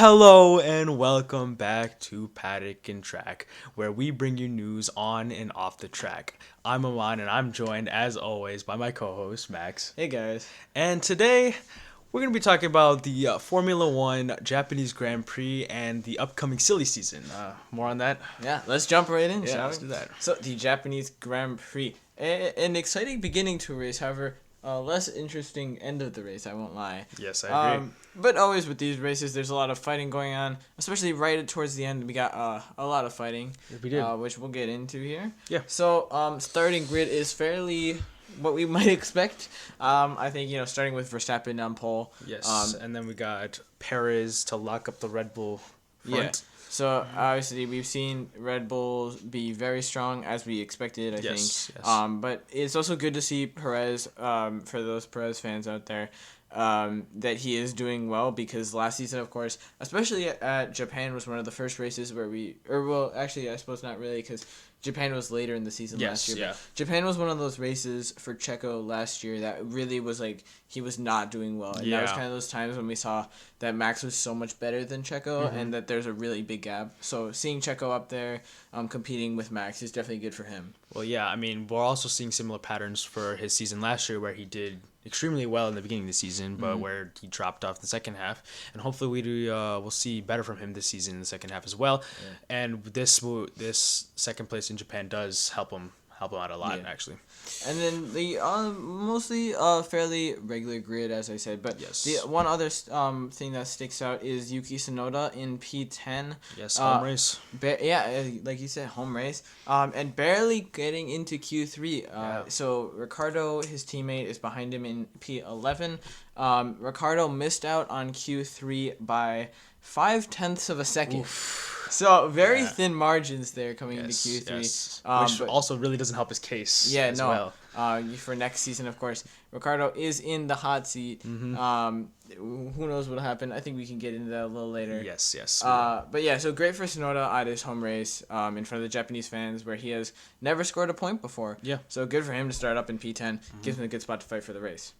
Hello and welcome back to Paddock and Track, where we bring you news on and off the track. I'm Amaan and I'm joined, as always, by my co-host, Max. Hey guys. And today, we're going to be talking about the Formula One Japanese Grand Prix and the upcoming silly season. More on that? Yeah, let's jump right in, Yeah, shall let's we? do that. So, the Japanese Grand Prix. An exciting beginning to a race, however, a less interesting end of the race, I won't lie. Yes, I agree. But always with these races, there's a lot of fighting going on, especially right towards the end. We got a lot of fighting, We did. which we'll get into here. Yeah. So, starting grid is fairly what we might expect. I think, starting with Verstappen on pole. Yes, and then we got Perez to lock up the Red Bull front. Yeah. So obviously we've seen Red Bull be very strong as we expected. I think. Yes. But it's also good to see Perez. For those Perez fans out there, that he is doing well because last season, of course, especially at Japan, was one of the first races where actually, I suppose not really because Japan was later in the season last year. Yeah. Japan was one of those races for Checo last year that really was like he was not doing well. And that was kind of those times when we saw that Max was so much better than Checo and that there's a really big gap. So seeing Checo up there competing with Max is definitely good for him. Well, yeah, I mean, we're also seeing similar patterns for his season last year where he did extremely well in the beginning of the season, but where he dropped off the second half. And hopefully we'll see better from him this season in the second half as well. Yeah. And this second place in Japan does help him out a lot, actually. And then the mostly fairly regular grid, as I said. But yes. The one other thing that sticks out is Yuki Tsunoda in P10. Yes, home race. Like you said, home race. And barely getting into Q3. So Ricardo, his teammate, is behind him in P11. Ricardo missed out on Q3 by 0.5 of a second. Oof. So very thin margins there coming into Q3. Yes. Which also really doesn't help his case well. For next season, of course, Ricardo is in the hot seat. Who knows what'll happen? I think we can get into that a little later. Yes. But yeah, so great for Tsunoda at his home race in front of the Japanese fans where he has never scored a point before. Yeah. So good for him to start up in P10. Gives him a good spot to fight for the race.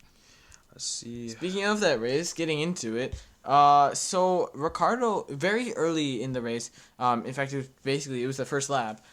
Let's see. Speaking of that race, getting into it, so Ricardo, very early in the race, in fact, it was the first lap,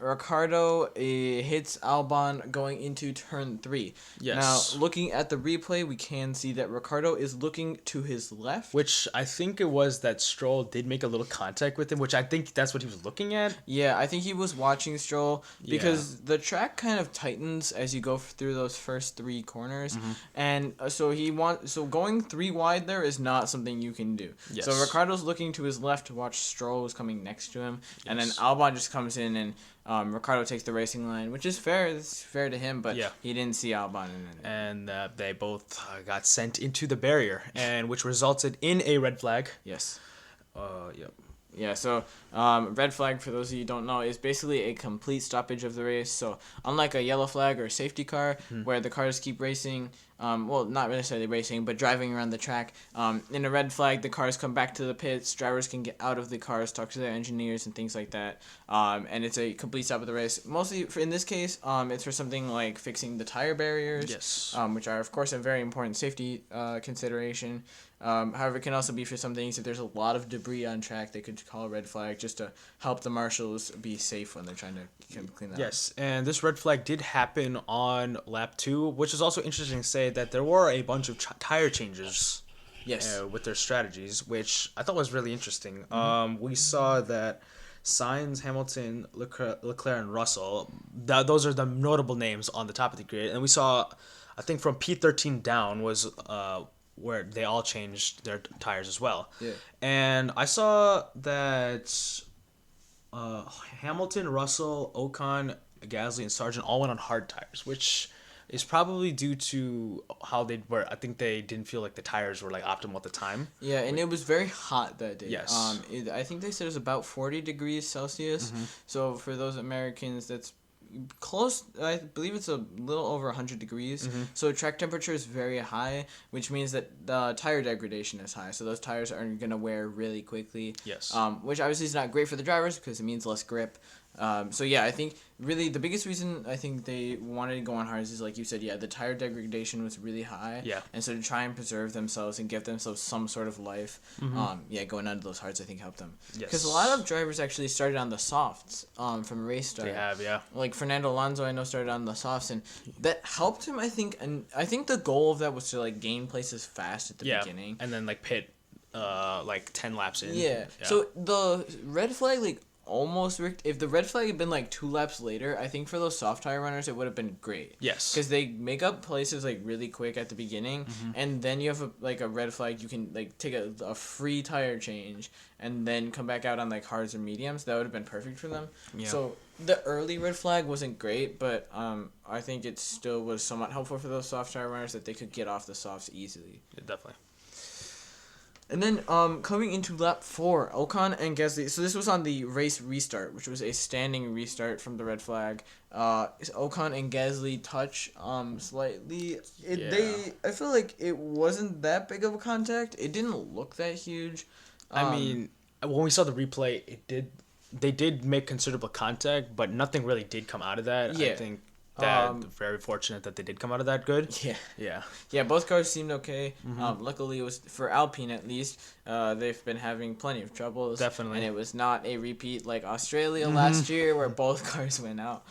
Ricardo hits Albon going into turn 3. Yes. Now, looking at the replay, we can see that Ricardo is looking to his left. Which I think it was that Stroll did make a little contact with him, which I think that's what he was looking at. Yeah, I think he was watching Stroll because the track kind of tightens as you go through those first 3 corners. And so going 3 wide there is not something you can do. Yes. So Ricardo's looking to his left to watch Stroll is coming next to him. And then Albon just comes in and Ricardo takes the racing line, which is fair. It's fair to him, but he didn't see Albon in it. And they both got sent into the barrier, and which resulted in a red flag. Yes. Yep. Yeah, so red flag, for those of you who don't know, is basically a complete stoppage of the race. So unlike a yellow flag or a safety car where the cars keep racing, well, not necessarily racing, but driving around the track, in a red flag, the cars come back to the pits, drivers can get out of the cars, talk to their engineers and things like that, and it's a complete stop of the race. Mostly, in this case, it's for something like fixing the tire barriers, which are, of course, a very important safety consideration. However, it can also be for some things if there's a lot of debris on track, they could call a red flag just to help the marshals be safe when they're trying to clean that up. Yes, and this red flag did happen on lap 2, which is also interesting to say that there were a bunch of tire changes with their strategies, which I thought was really interesting. We saw that Sainz, Hamilton, Leclerc, and Russell, those are the notable names on the top of the grid. And we saw, I think from P13 down was where they all changed their tires as well. Yeah. And I saw that Hamilton, Russell, Ocon, Gasly, and Sargent all went on hard tires, which is probably due to how they were. I think they didn't feel like the tires were like optimal at the time. Yeah, and it was very hot that day. Yes. I think they said it was about 40 degrees Celsius. So for those Americans, that's close. I believe it's a little over 100 degrees. So track temperature is very high, which means that the tire degradation is high. So those tires are going to wear really quickly. Yes. Which obviously is not great for the drivers because it means less grip. So yeah, I think really the biggest reason I think they wanted to go on hards is like you said, yeah, the tire degradation was really high. Yeah. And so to try and preserve themselves and give themselves some sort of life, going onto those hards I think helped them. Yes. Because a lot of drivers actually started on the softs from race start. They have, yeah. Like Fernando Alonso, I know, started on the softs, and that helped him, I think. And I think the goal of that was to like gain places fast at the beginning, and then like pit, like 10 laps in. Yeah. So the red flag like almost worked. If the red flag had been like 2 laps later, I think for those soft tire runners it would have been great. Yes. Because they make up places like really quick at the beginning, and then you have a red flag. You can like take a free tire change and then come back out on like hards or mediums. That would have been perfect for them. Yeah. So the early red flag wasn't great, but I think it still was somewhat helpful for those soft tire runners that they could get off the softs easily. Yeah, definitely. And then coming into lap 4, Ocon and Gasly. So this was on the race restart, which was a standing restart from the red flag. Ocon and Gasly touch slightly. I feel like it wasn't that big of a contact. It didn't look that huge. I mean, when we saw the replay, they did make considerable contact, but nothing really did come out of that. Yeah. I think that very fortunate that they did come out of that good. Yeah. Yeah. Yeah, both cars seemed okay. Luckily, it was for Alpine at least. They've been having plenty of troubles. Definitely. And it was not a repeat like Australia last year where both cars went out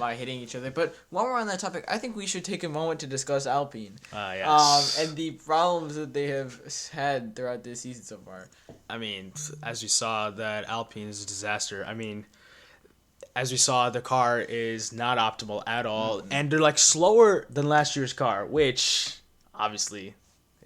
by hitting each other. But while we're on that topic, I think we should take a moment to discuss Alpine. Yes. And the problems that they have had throughout this season so far. I mean, as we saw, that Alpine is a disaster. I mean, as we saw, the car is not optimal at all, and they're like slower than last year's car, which obviously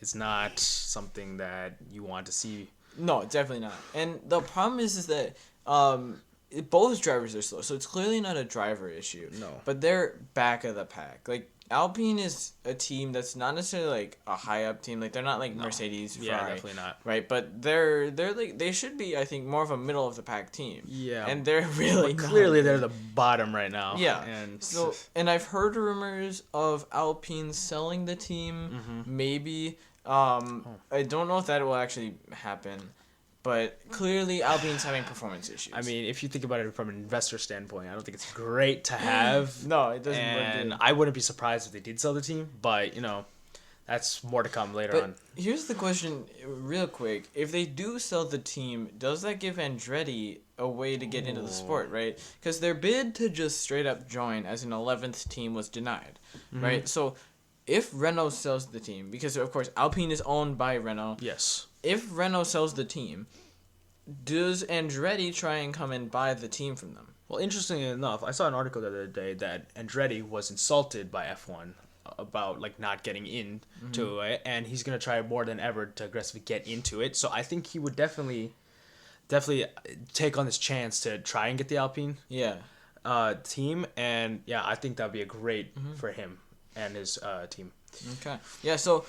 is not something that you want to see. No, definitely not. And the problem is that both drivers are slow, so it's clearly not a driver issue. No. But they're back of the pack. Like Alpine is a team that's not necessarily like a high up team. Like they're not like Mercedes, Ferrari, Yeah, definitely not. right? But they're like they should be, I think, more of a middle of the pack team. Yeah. And they're really But not. clearly they're the bottom right now. Yeah. And And I've heard rumors of Alpine selling the team. Maybe. I don't know if that will actually happen. But clearly, Alpine's having performance issues. I mean, if you think about it from an investor standpoint, I don't think it's great to have. No, it doesn't. And I wouldn't be surprised if they did sell the team, but that's more to come later on. Here's the question, real quick: if they do sell the team, does that give Andretti a way to get into the sport, right? Because their bid to just straight up join as an 11th team was denied, right? So, if Renault sells the team, because of course Alpine is owned by Renault. Yes. If Renault sells the team, does Andretti try and come and buy the team from them? Well, interestingly enough, I saw an article the other day that Andretti was insulted by F1 about like not getting into it, and he's gonna try more than ever to aggressively get into it. So I think he would definitely take on this chance to try and get the Alpine team, and I think that'd be a great for him and his team. Okay. Yeah. So,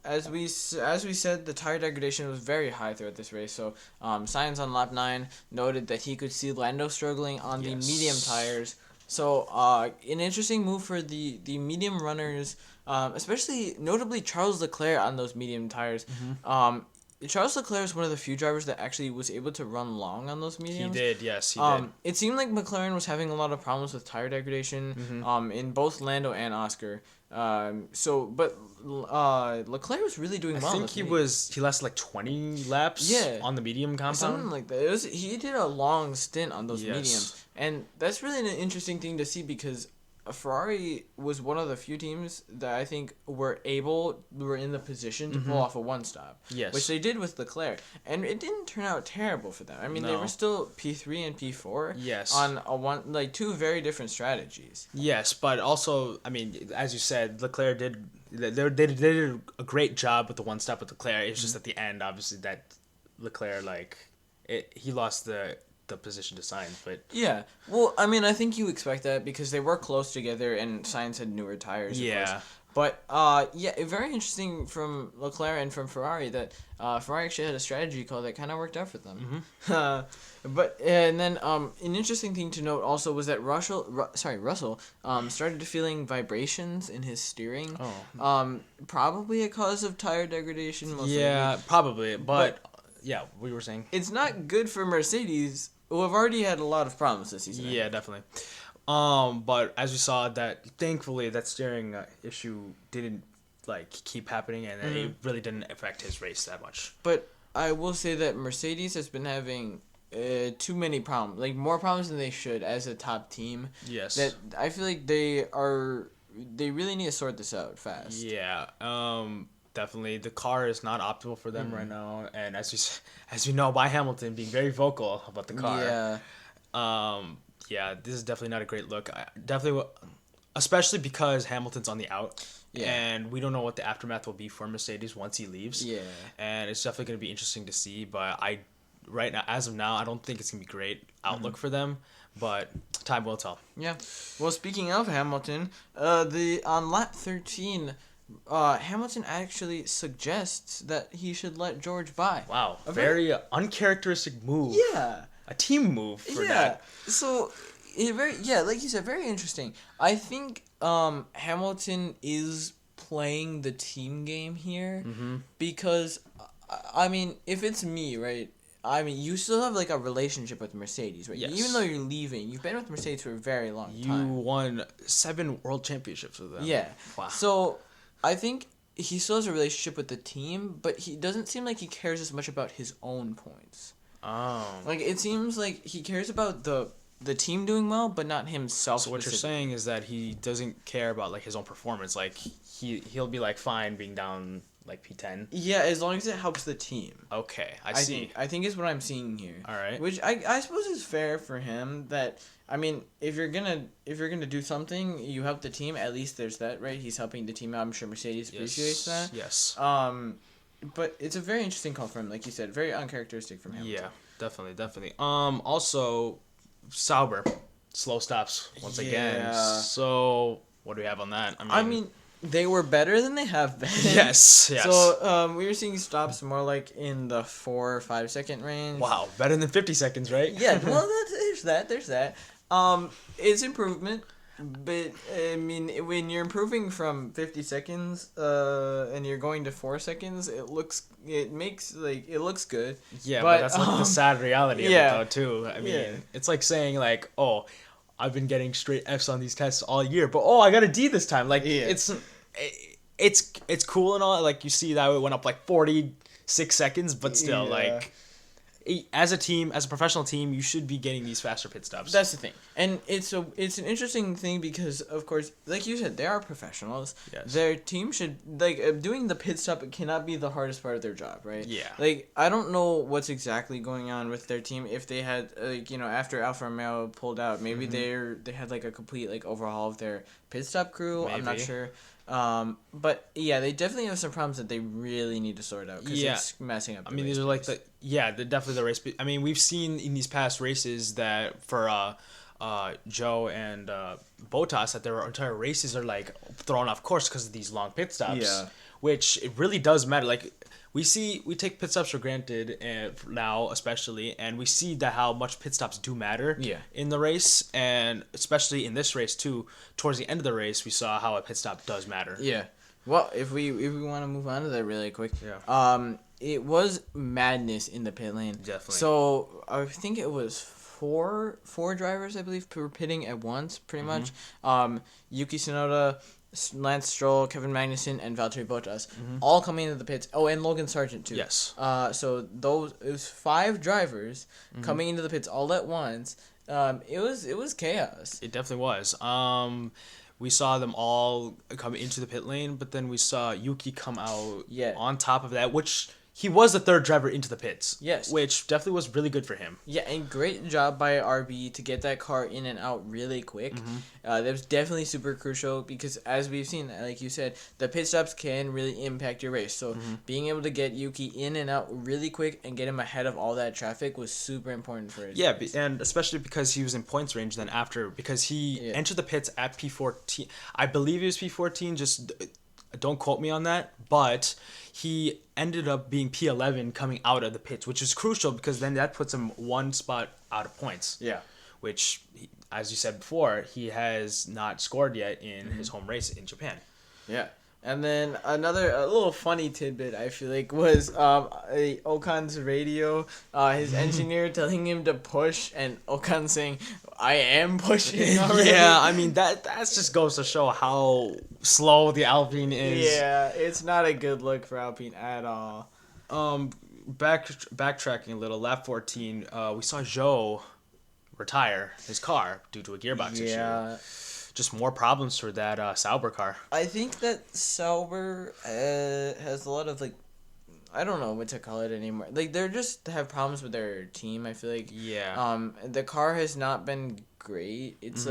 as we said, the tire degradation was very high throughout this race. So, Sainz on lap 9 noted that he could see Lando struggling on the medium tires. So, an interesting move for the medium runners, especially notably Charles Leclerc on those medium tires. Charles Leclerc is one of the few drivers that actually was able to run long on those mediums. He did, yes, he did. It seemed like McLaren was having a lot of problems with tire degradation in both Lando and Oscar. But Leclerc was really doing well. I think he lasted like 20 laps on the medium compound. Something like that. He did a long stint on those mediums. And that's really an interesting thing to see because Ferrari was one of the few teams that I think were in the position to pull off a one-stop. Yes. Which they did with Leclerc. And it didn't turn out terrible for them. I mean, they were still P3 and P4. Yes. On two very different strategies. Yes, but also, I mean, as you said, Leclerc they did a great job with the one-stop with Leclerc. It's just at the end, obviously, that Leclerc, he lost the position to Sainz, but yeah. Well, I mean, I think you expect that because they were close together and Sainz had newer tires. Yeah. But very interesting from Leclerc and from Ferrari that Ferrari actually had a strategy call that kind of worked out for them. And then an interesting thing to note also was that Russell started feeling vibrations in his steering. Probably a cause of tire degradation. Probably, but. Yeah, we were saying it's not good for Mercedes who have already had a lot of problems this season. Yeah, definitely. But as we saw, that thankfully that steering issue didn't like keep happening, and it really didn't affect his race that much. But I will say that Mercedes has been having too many problems, like more problems than they should as a top team. Yes. That I feel like they really need to sort this out fast. Yeah. Definitely, the car is not optimal for them right now, and as we know by Hamilton being very vocal about the car. Yeah. Yeah, this is definitely not a great look. Especially because Hamilton's on the out. Yeah. And we don't know what the aftermath will be for Mercedes once he leaves. Yeah. And it's definitely going to be interesting to see. But right now, as of now, I don't think it's going to be great outlook for them. But time will tell. Yeah. Well, speaking of Hamilton, on lap 13, Hamilton actually suggests that he should let George by. Wow. A very uncharacteristic move. Yeah. A team move for that. So, like you said, very interesting. I think Hamilton is playing the team game here because, I mean, if it's me, right? I mean, you still have like a relationship with Mercedes, right? Yes. Even though you're leaving, you've been with Mercedes for a very long time. You won 7 world championships with them. Yeah. Wow. So, I think he still has a relationship with the team, but he doesn't seem like he cares as much about his own points. Oh. Like, it seems like he cares about the team doing well, but not himself. So what you're saying is that he doesn't care about, like, his own performance. Like, he'll be, like, fine being down, like, P10. Yeah, as long as it helps the team. Okay, I see. I think is what I'm seeing here. All right. Which I suppose is fair for him. That, I mean, if you're gonna do something, you help the team. At least there's that, right? He's helping the team out. I'm sure Mercedes appreciates that. Yes. But it's a very interesting call from him, like you said, very uncharacteristic from him. Yeah, definitely. Also, Sauber, slow stops once again. So what do we have on that? I mean, they were better than they have been. Yes. So we were seeing stops more like in the 4 or 5 second range. Wow, better than 50 seconds, right? Yeah. Well, there's that. It's improvement. But, I mean, when you're improving from 50 seconds, and you're going to 4 seconds, it looks good. Yeah, but that's like the sad reality of it, though, too. I mean, it's like saying, like, oh, I've been getting straight Fs on these tests all year, but, I got a D this time. Like, it's cool and all. Like, you see that it went up, like, 46 seconds, but still, like... As a team, as a professional team, you should be getting these faster pit stops. That's the thing. And it's an interesting thing because, of course, like you said, they are professionals. Yes. Their team should, like, doing the pit stop cannot be the hardest part of their job, right? Yeah. Like, I don't know what's exactly going on with their team. If they had, like, after Alfa Romeo pulled out, maybe they had, like, a complete, like, overhaul of their pit stop crew. Maybe. I'm not sure. But yeah, they definitely have some problems that they really need to sort out because it's messing up. I mean, these are like they're definitely the race. I mean, we've seen in these past races that for Joe and Bottas that their entire races are like thrown off course because of these long pit stops. Yeah. Which it really does matter. Like we take pit stops for granted now, especially, and we see that how much pit stops do matter in the race, and especially in this race too. Towards the end of the race, we saw how a pit stop does matter. Yeah. Well, if we want to move on to that really quick, it was madness in the pit lane. Definitely. So I think it was four drivers, I believe, were pitting at once, pretty much. Yuki Tsunoda, Lance Stroll, Kevin Magnussen, and Valtteri Bottas, all coming into the pits. Oh, and Logan Sargent too. Yes. So it was 5 drivers coming into the pits all at once. It was chaos. It definitely was. We saw them all come into the pit lane, but then we saw Yuki come out on top of that, which he was the 3rd driver into the pits. Yes. Which definitely was really good for him. Yeah, and great job by RB to get that car in and out really quick. That was definitely super crucial because, as we've seen, like you said, the pit stops can really impact your race. So being able to get Yuki in and out really quick and get him ahead of all that traffic was super important for his race. And especially because he was in points range then after, because he entered the pits at P14. I believe he was P14, just... Don't quote me on that, but he ended up being P11 coming out of the pits, which is crucial because then that puts him 1 spot out of points. Yeah. Which, as you said before, he has not scored yet in his home race in Japan. Yeah. And then a little funny tidbit I feel like was Ocon's radio, his engineer telling him to push, and Ocon saying, "I am pushing already." Yeah, I mean that just goes to show how slow the Alpine is. Yeah, it's not a good look for Alpine at all. Backtracking a little, lap 14, we saw Zhou retire his car due to a gearbox issue. Just more problems for that Sauber car. I think that Sauber has a lot of I don't know what to call it anymore. They're just have problems with their team. I feel like the car has not been great. It's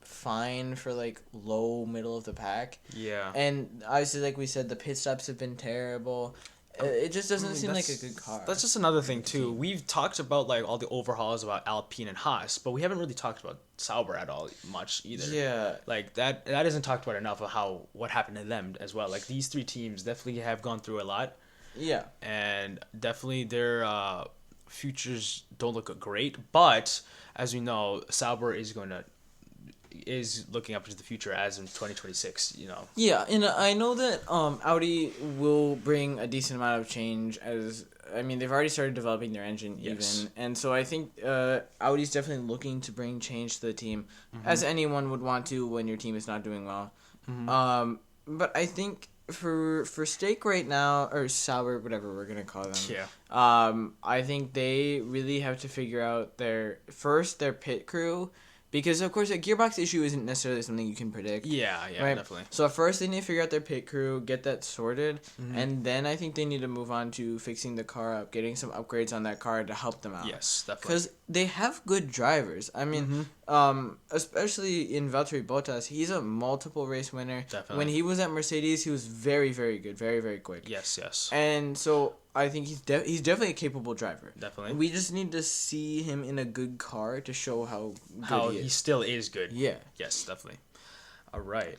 fine for low middle of the pack. Yeah. And obviously, like we said, the pit stops have been terrible. It just doesn't seem like a good car. That's just another thing too. We've talked about all the overhauls about Alpine and Haas, but we haven't really talked about Sauber at all much either. Yeah. That isn't talked about enough of what happened to them as well. These three teams definitely have gone through a lot. Yeah. And definitely their futures don't look great, but as we know, Sauber is looking up into the future as in 2026, Yeah, and I know that Audi will bring a decent amount of change they've already started developing their engine even. And so I think Audi's definitely looking to bring change to the team, as anyone would want to when your team is not doing well. But I think for Stake right now, or Sauber, whatever we're going to call them, I think they really have to figure out their pit crew. Because, of course, a gearbox issue isn't necessarily something you can predict. Yeah, right? Definitely. So first they need to figure out their pit crew, get that sorted, and then I think they need to move on to fixing the car up, getting some upgrades on that car to help them out. Yes, definitely. Because they have good drivers. I mean, especially in Valtteri Bottas, he's a multiple race winner. Definitely. When he was at Mercedes, he was very, very good, very, very quick. Yes. And so I think he's definitely a capable driver. Definitely. We just need to see him in a good car to show how good he is. He still is good. Yeah. Yes, definitely. All right.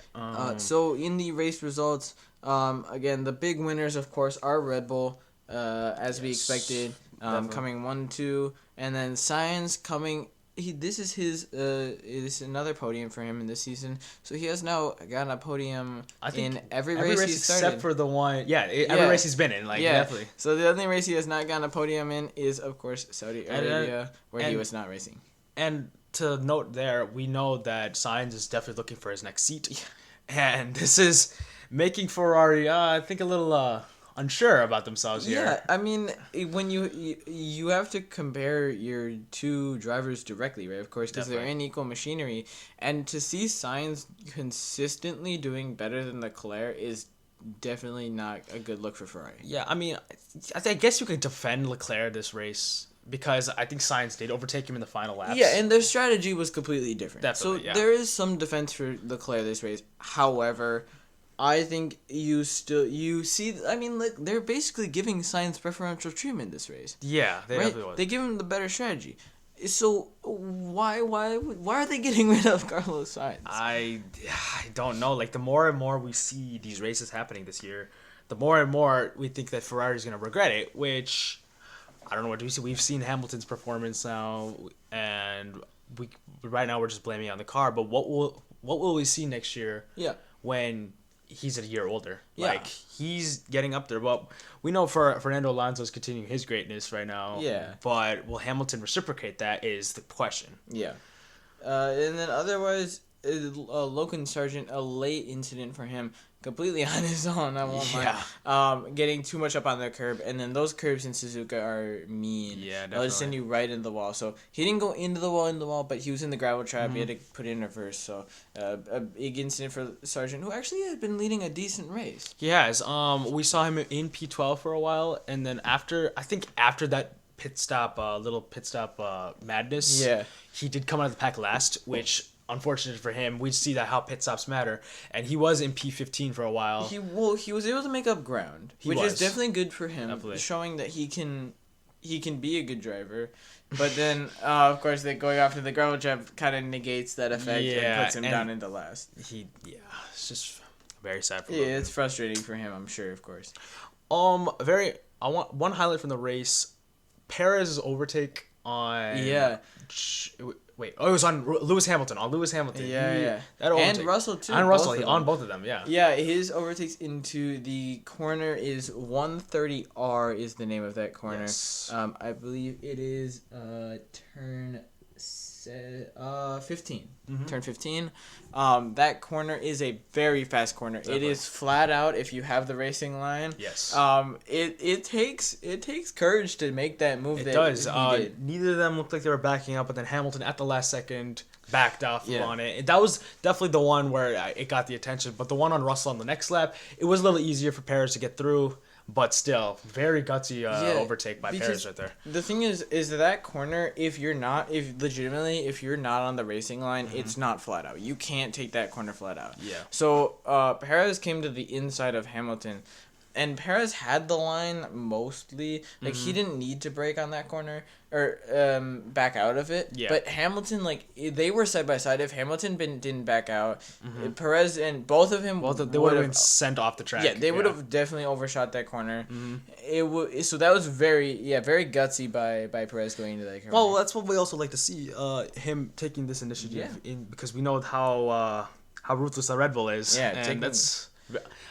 So in the race results, again, the big winners, of course, are Red Bull, as we expected, coming 1-2, and then Sainz coming. This is another podium for him in this season. So he has now gotten a podium in every race he's started. Except for the one, every race he's been in, definitely. So the only race he has not gotten a podium in is, of course, Saudi Arabia, where he was not racing. And to note there, we know that Sainz is definitely looking for his next seat. And this is making Ferrari, I think, a little unsure about themselves here. Yeah, I mean, when you have to compare your two drivers directly, right? Of course, because they're in equal machinery, and to see Sainz consistently doing better than Leclerc is definitely not a good look for Ferrari. Yeah, I mean, I guess you could defend Leclerc this race because I think Sainz did overtake him in the final laps. Yeah, and their strategy was completely different. Definitely, so there is some defense for Leclerc this race. However, I think you see. I mean, they're basically giving Sainz preferential treatment this race. Yeah, they definitely was. They give him the better strategy. So why are they getting rid of Carlos Sainz? I don't know. The more and more we see these races happening this year, the more and more we think that Ferrari's going to regret it. Which I don't know what do we see. We've seen Hamilton's performance now, and right now we're just blaming it on the car. But what will we see next year? Yeah. When he's a year older. Yeah. He's getting up there. Well, we know Fernando Alonso's continuing his greatness right now. Yeah. But will Hamilton reciprocate that is the question. Yeah. And then otherwise, Logan Sargent, a late incident for him, completely on his own, I won't lie. Getting too much up on the curb, and then those curbs in Suzuka are mean. Yeah, definitely. They'll just send you right into the wall. So he didn't go into the wall, but he was in the gravel trap. He had to put it in reverse. So a big incident for Sargent, who actually had been leading a decent race. He has. We saw him in P12 for a while, and then after that little pit stop madness, he did come out of the pack last, which unfortunate for him. We see that how pit stops matter, and he was in P15 for a while. He was able to make up ground, which is definitely good for him, showing that he can be a good driver. But then, of course, going off to the gravel trap kind of negates that effect and puts him down into last. It's just very sad for him. Yeah, it's frustrating for him, I'm sure, of course. I want one highlight from the race. Perez's overtake on Wait, oh, it was on Lewis Hamilton. On Lewis Hamilton. Yeah. And Russell too. And Russell on both of them. Yeah. Yeah, his overtakes into the corner is 130R is the name of that corner. Yes. I believe it is turn 15. Turn 15. That corner is a very fast corner. Definitely. It is flat out if you have the racing line. Yes. It takes courage to make that move. It does. Neither of them looked like they were backing up, but then Hamilton at the last second backed off on it. That was definitely the one where it got the attention. But the one on Russell on the next lap, it was a little easier for Perez to get through. But still, very gutsy overtake by Perez right there. The thing is that corner, if you're not on the racing line, it's not flat out. You can't take that corner flat out. Yeah. So Perez came to the inside of Hamilton, and Perez had the line mostly. Like he didn't need to brake on that corner or back out of it. Yeah. But Hamilton, like they were side by side. If Hamilton didn't back out, Perez and both of them they would have been sent off the track. Yeah, they would have definitely overshot that corner. So that was very gutsy by Perez going into that corner. Well, that's what we also like to see. Him taking this initiative because we know how ruthless the Red Bull is. Yeah, and that's.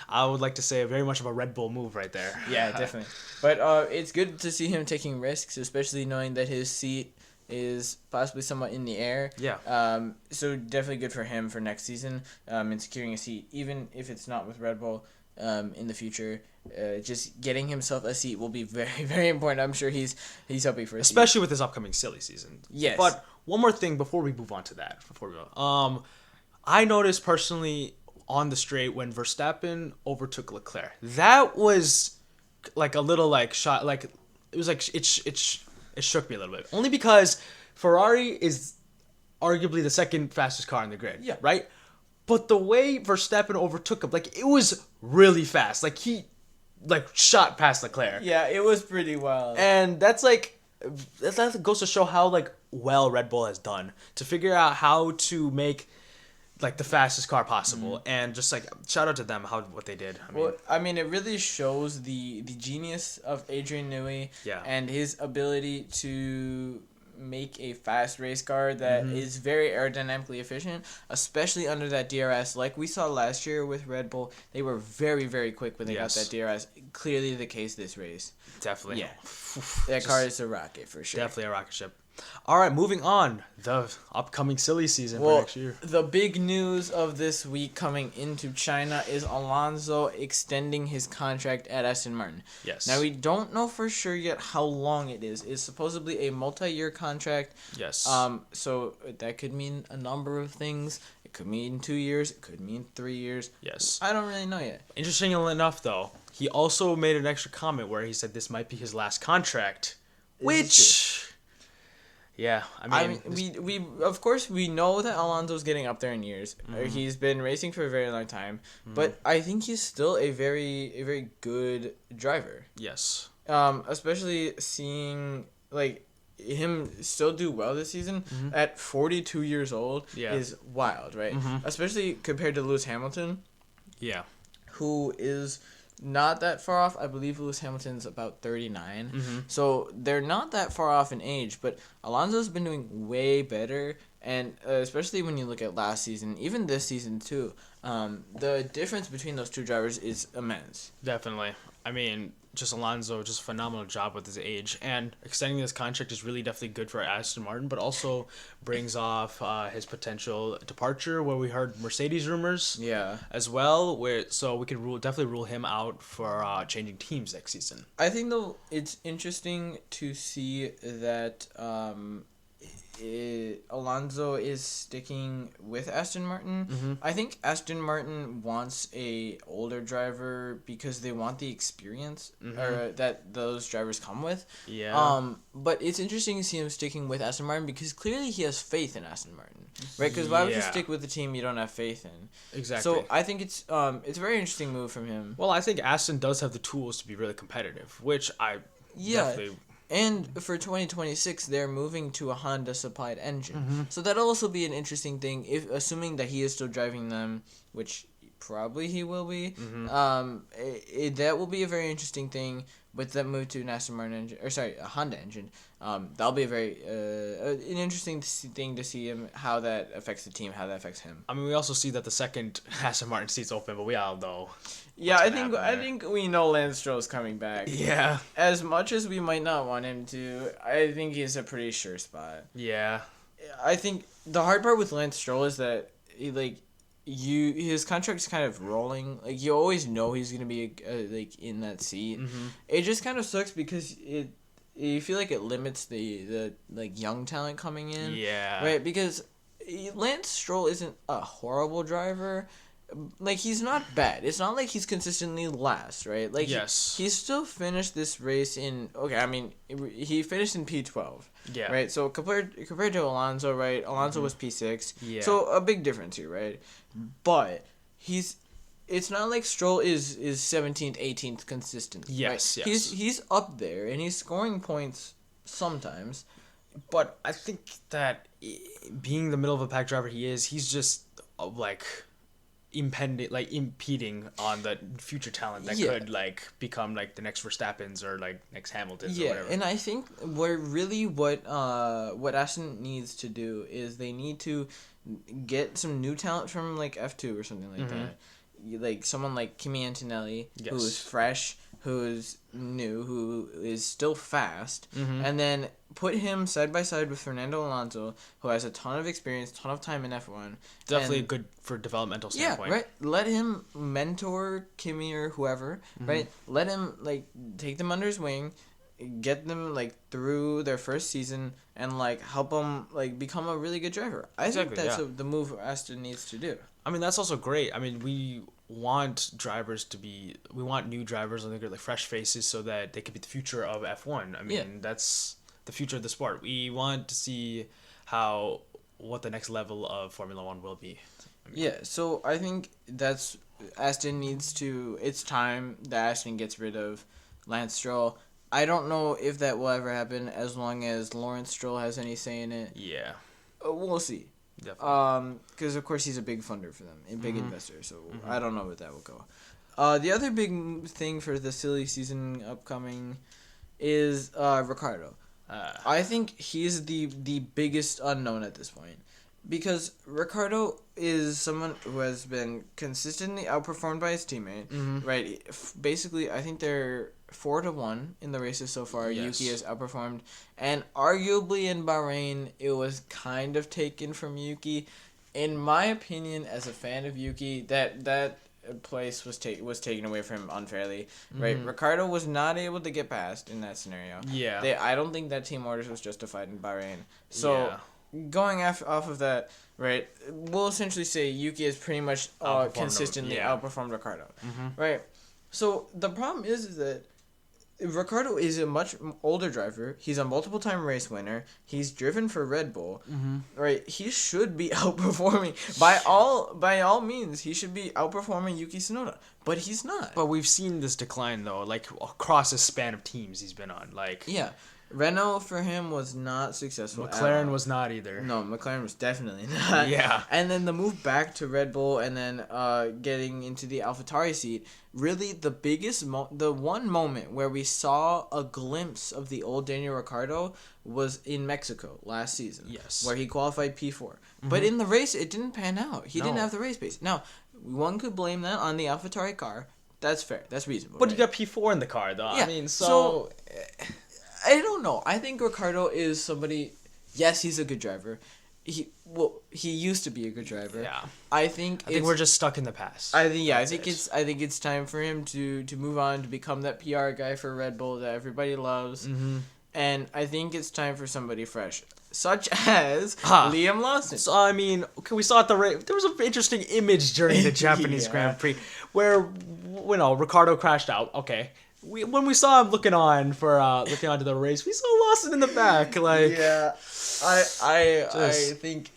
I would like to say very much of a Red Bull move right there. Yeah, definitely. But it's good to see him taking risks, especially knowing that his seat is possibly somewhat in the air. Yeah. So definitely good for him for next season in securing a seat, even if it's not with Red Bull in the future. Just getting himself a seat will be very, very important. I'm sure he's hoping for a especially seat. with this upcoming silly season. Yes. But one more thing before we move on to that. I noticed personally on the straight when Verstappen overtook Leclerc. That was like a little like shot, like it was like it shook me a little bit. Only because Ferrari is arguably the second fastest car in the grid. Yeah. Right? But the way Verstappen overtook him, like it was really fast. Like he shot past Leclerc. Yeah, it was pretty wild. And that goes to show how like well Red Bull has done to figure out how to make like the fastest car possible, and just like shout out to them what they did. I mean, it really shows the genius of Adrian Newey and his ability to make a fast race car that is very aerodynamically efficient, especially under that DRS. Like we saw last year with Red Bull, they were very, very quick when they got that DRS. Clearly the case this race. Definitely. Yeah. That car is a rocket for sure. Definitely a rocket ship. All right, moving on. The upcoming silly season for next year. The big news of this week coming into China is Alonso extending his contract at Aston Martin. Yes. Now, we don't know for sure yet how long it is. It's supposedly a multi-year contract. Yes. So that could mean a number of things. It could mean 2 years. It could mean 3 years. Yes. I don't really know yet. Interestingly enough, though, he also made an extra comment where he said this might be his last contract, which... Yeah, I mean, we of course we know that Alonso's getting up there in years. He's been racing for a very long time, but I think he's still a very good driver. Yes. Especially seeing like him still do well this season at 42 years old is wild, right? Especially compared to Lewis Hamilton. Yeah. Who is not that far off. I believe Lewis Hamilton's about 39. So they're not that far off in age, but Alonso's been doing way better, and especially when you look at last season, even this season too, the difference between those two drivers is immense. Definitely. I mean, just Alonso, just a phenomenal job with his age, and extending this contract is really definitely good for Aston Martin, but also brings off his potential departure, where we heard Mercedes rumors as well, so we could definitely rule him out for changing teams next season. I think though it's interesting to see that Alonso is sticking with Aston Martin. I think Aston Martin wants a older driver because they want the experience or that those drivers come with. Yeah. But it's interesting to see him sticking with Aston Martin because clearly he has faith in Aston Martin, right? Because why would you stick with the team you don't have faith in? Exactly. So I think it's a very interesting move from him. Well, I think Aston does have the tools to be really competitive, which I definitely. And for 2026, they're moving to a Honda-supplied engine. So that'll also be an interesting thing, if assuming that he is still driving them, which probably he will be. Mm-hmm. That will be a very interesting thing with that move to an Aston Martin engine, or sorry, a Honda engine. That'll be a very an interesting thing to see him, how that affects the team, how that affects him. I mean, we also see that the second Aston Martin seat's open, but we all know. Yeah, I think we know Lance Stroll's coming back. Yeah. As much as we might not want him to, I think he's a pretty sure spot. Yeah. I think the hard part with Lance Stroll is that his contract's kind of rolling. Like, you always know he's gonna be in that seat. Mm-hmm. It just kind of sucks because you feel like it limits the young talent coming in. Yeah. Right, because Lance Stroll isn't a horrible driver. Like, he's not bad. It's not like he's consistently last, right? Like, yes. He still finished this race he finished in P12. Yeah. Right? So, compared to Alonso, right? Alonso was P6. Yeah. So, a big difference here, right? But it's not like Stroll is 17th, 18th consistent. Yes, right? yes. He's up there, and he's scoring points sometimes. But I think that being the middle of a pack driver he's just, impeding on the future talent that could become the next Verstappens or next Hamiltons or whatever. And I think what Aston needs to do is they need to get some new talent from F2 or something like that. Like someone like Kimi Antonelli, who is fresh, who is new, who is still fast, and then put him side by side with Fernando Alonso, who has a ton of experience, ton of time in F1. Definitely good for developmental standpoint. Yeah, right. Let him mentor Kimi or whoever, right? Let him take them under his wing, get them through their first season, and help them become a really good driver. I think that's the move Aston needs to do. I mean, that's also great. I mean, we want new drivers, fresh faces, so that they could be the future of F1. I mean, that's the future of the sport. We want to see what the next level of Formula 1 will be. So I think that's Aston needs to. It's time that Aston gets rid of Lance Stroll. I don't know if that will ever happen as long as Lawrence Stroll has any say in it. Yeah. We'll see. Definitely. Because of course he's a big funder for them, a big investor. So I don't know where that will go. The other big thing for the silly season upcoming is Ricciardo. I think he's the biggest unknown at this point, because Ricciardo is someone who has been consistently outperformed by his teammate. Right. Basically, I think they're 4-1 in the races so far. Yes. Yuki has outperformed, and arguably in Bahrain, it was kind of taken from Yuki. In my opinion, as a fan of Yuki, that place was taken away from him unfairly. Right, Ricciardo was not able to get past in that scenario. Yeah, I don't think that team orders was justified in Bahrain. So going off of that, right, we'll essentially say Yuki has pretty much consistently outperformed Ricciardo. Right, so the problem is that Ricciardo is a much older driver. He's a multiple-time race winner. He's driven for Red Bull. Right? He should be outperforming. By all means, he should be outperforming Yuki Tsunoda. But he's not. But we've seen this decline, though, across a span of teams he's been on. Yeah. Renault for him was not successful. McLaren was not either. No, McLaren was definitely not. Yeah. And then the move back to Red Bull and then getting into the AlphaTauri seat, really the biggest the one moment where we saw a glimpse of the old Daniel Ricciardo was in Mexico last season. Yes. Where he qualified P4. But in the race, it didn't pan out. He didn't have the race pace. Now, one could blame that on the AlphaTauri car. That's fair. That's reasonable. But you got P4 in the car, though. Yeah. I mean, so I don't know. I think Ricciardo is somebody. Yes, he's a good driver. He used to be a good driver. Yeah. I think we're just stuck in the past. I think it's time for him to move on, to become that PR guy for Red Bull that everybody loves. And I think it's time for somebody fresh, such as Liam Lawson. So I mean, we saw at the race. There was an interesting image during the Japanese Grand Prix where Ricciardo crashed out. Okay. When we saw him looking onto the race, we saw Lawson in the back. I think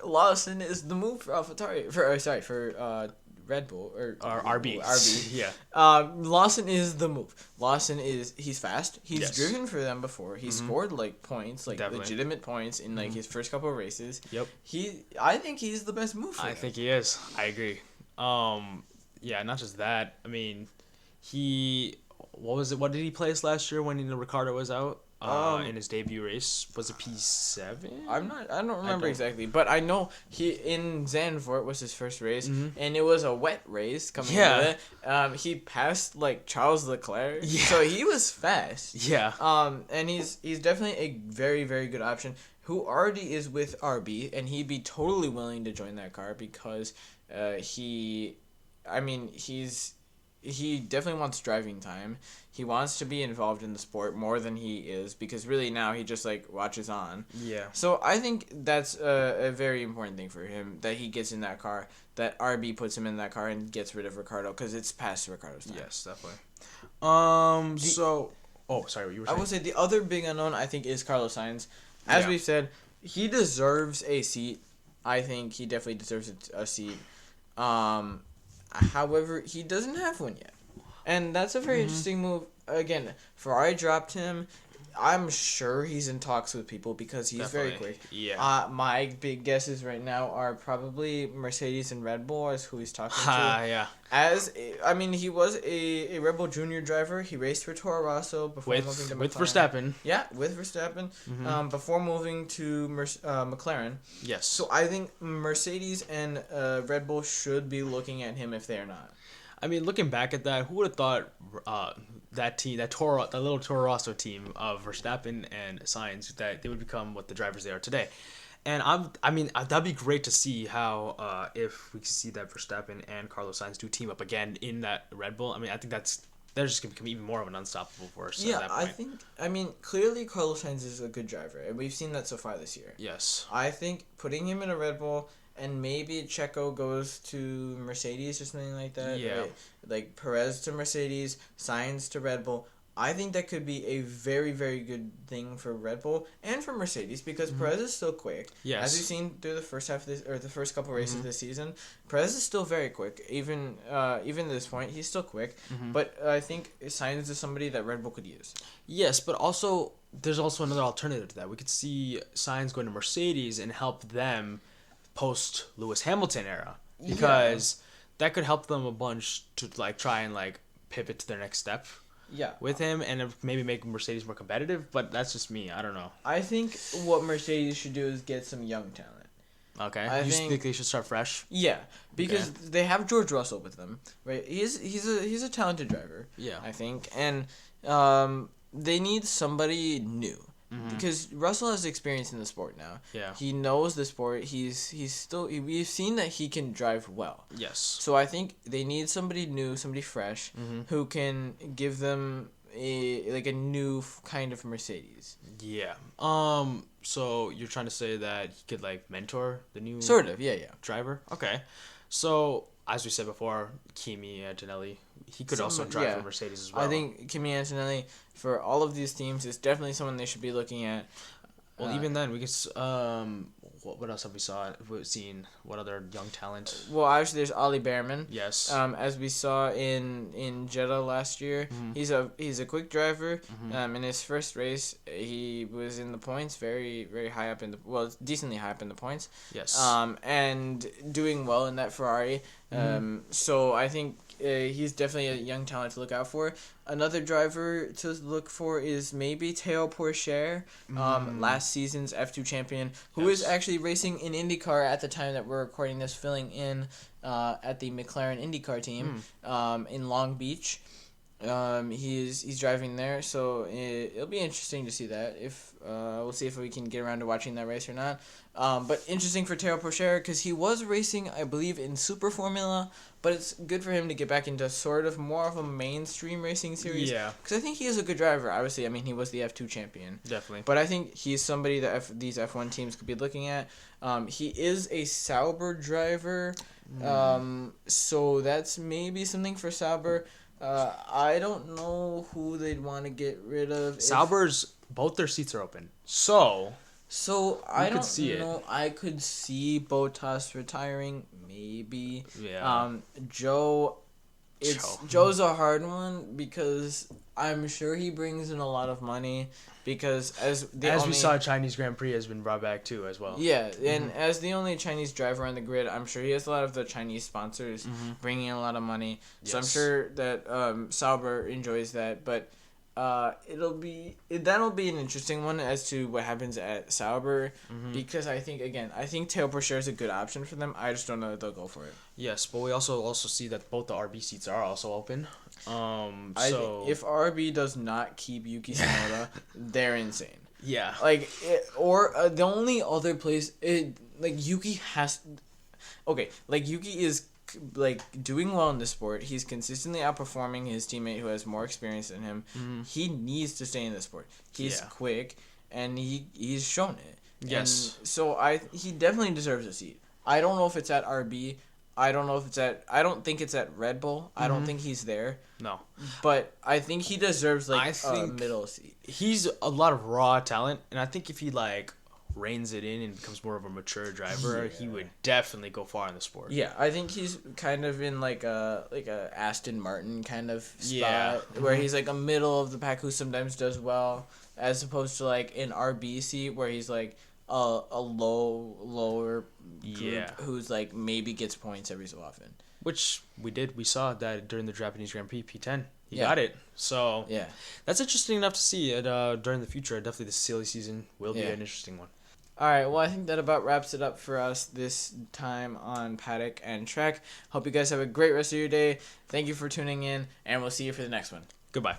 Lawson is the move for AlphaTauri for Red Bull or RB. Yeah. Lawson is the move. He's fast. He's driven for them before. He scored points, Definitely. legitimate points in his first couple of races. Yep. I think he's the best move for I him. think he is. I agree. Yeah, not just that. I mean, what was it? What did he place last year when Ricardo was out? In his debut race, was it P7? I don't remember exactly, but I know he in Zandvoort was his first race, and it was a wet race coming into it. He passed like Charles Leclerc, so he was fast. Yeah. And he's definitely a very, very good option who already is with RB, and he'd be totally willing to join that car because he definitely wants driving time. He wants to be involved in the sport more than he is because really now he just like watches on. Yeah. So I think that's a very important thing for him that he gets in that car, that RB puts him in that car and gets rid of Ricardo because it's past Ricardo's time. Yes, definitely. Sorry, what you were saying. I would say the other big unknown I think is Carlos Sainz. As we've said, he deserves a seat. I think he definitely deserves a seat. However, he doesn't have one yet. And that's a very interesting move. Again, Ferrari dropped him. I'm sure he's in talks with people because he's very quick. Yeah. My big guesses right now are probably Mercedes and Red Bull is who he's talking to. Yeah. He was a Red Bull Junior driver. He raced for Toro Rosso before moving to McLaren. With Verstappen. Yeah, with Verstappen. Before moving to McLaren. Yes. So I think Mercedes and Red Bull should be looking at him if they're not. I mean, looking back at that, who would have thought that team, that little Toro Rosso team of Verstappen and Sainz, that they would become what the drivers they are today? And that'd be great to see how if we could see that Verstappen and Carlos Sainz do team up again in that Red Bull. I mean, I think they're just gonna become even more of an unstoppable force. Yeah, at that point. Clearly Carlos Sainz is a good driver, and we've seen that so far this year. Yes. I think putting him in a Red Bull. And maybe Checo goes to Mercedes or something like that. Yeah. Right? Like Perez to Mercedes, Sainz to Red Bull. I think that could be a very, very good thing for Red Bull and for Mercedes because Perez is still quick. Yes. As we've seen through the first half of this, or the first couple races this season, Perez is still very quick. Even at this point, he's still quick. But I think Sainz is somebody that Red Bull could use. Yes, but also there's also another alternative to that. We could see Sainz going to Mercedes and help them post Lewis Hamilton era because that could help them a bunch to like try and like pivot to their next step with him and maybe make Mercedes more competitive, but that's just me. I don't know. I think what Mercedes should do is get some young talent. Okay. You think they should start fresh? Yeah, because they have George Russell with them, right? He's a talented driver. Yeah. I think, and they need somebody new. Because Russell has experience in the sport now. Yeah. He knows the sport. We've seen that he can drive well. Yes. So I think they need somebody new, somebody fresh, who can give them a new kind of Mercedes. Yeah. So you're trying to say that he could like mentor the new driver? Okay. So as we said before, Kimi Antonelli, he could also drive for Mercedes as well. I think Kimi Antonelli, for all of these teams, is definitely someone they should be looking at. Well, even then, we could. What else have we seen? What other young talent? Well, obviously, there's Ollie Behrman. Yes. As we saw in Jeddah last year, he's a quick driver. In his first race, he was in the points, very very high up decently high up in the points. Yes. And doing well in that Ferrari. So I think he's definitely a young talent to look out for. Another driver to look for is maybe Théo Pourchaire, last season's F2 champion, who is actually racing in IndyCar at the time that we're recording this, filling in at the McLaren IndyCar team in Long Beach. He's driving there, so it'll be interesting to see that. We'll see if we can get around to watching that race or not. But interesting for Théo Pourchaire because he was racing, I believe, in Super Formula, but it's good for him to get back into sort of more of a mainstream racing series. Yeah. Because I think he is a good driver. Obviously, he was the F2 champion. Definitely. But I think he's somebody that these F1 teams could be looking at. He is a Sauber driver, so that's maybe something for Sauber. I don't know who they'd want to get rid of. Sauber's, both their seats are open. So I don't know. I could see Bottas retiring, maybe. Yeah. Joe, Joe's a hard one because I'm sure he brings in a lot of money because we saw, Chinese Grand Prix has been brought back too as well. Yeah, and as the only Chinese driver on the grid, I'm sure he has a lot of the Chinese sponsors bringing in a lot of money. So I'm sure that Sauber enjoys that, but that'll be an interesting one as to what happens at Sauber because I think Théo Pourchaire is a good option for them. I just don't know if they'll go for it. Yes, but we also see that both the RB seats are also open. If RB does not keep Yuki Tsunoda, they're insane. Yeah. The only other place Yuki has. Okay, Yuki is doing well in the sport. He's consistently outperforming his teammate who has more experience than him. He needs to stay in the sport. He's quick and he's shown it. Yes. And so he definitely deserves a seat. I don't know if it's at RB. I don't think it's at Red Bull. I don't think he's there. No. But I think he deserves a middle seat. He's a lot of raw talent, and I think if he reins it in and becomes more of a mature driver, he would definitely go far in the sport. Yeah, I think he's kind of in a Aston Martin kind of spot where he's a middle of the pack who sometimes does well, as opposed to an RB seat where he's a lower group who's maybe gets points every so often. Which we saw that during the Japanese Grand Prix P10. He got it. So that's interesting enough to see it during the future. Definitely the silly season will be an interesting one. All right, well, I think that about wraps it up for us this time on Paddock and Track. Hope you guys have a great rest of your day. Thank you for tuning in, and we'll see you for the next one. Goodbye.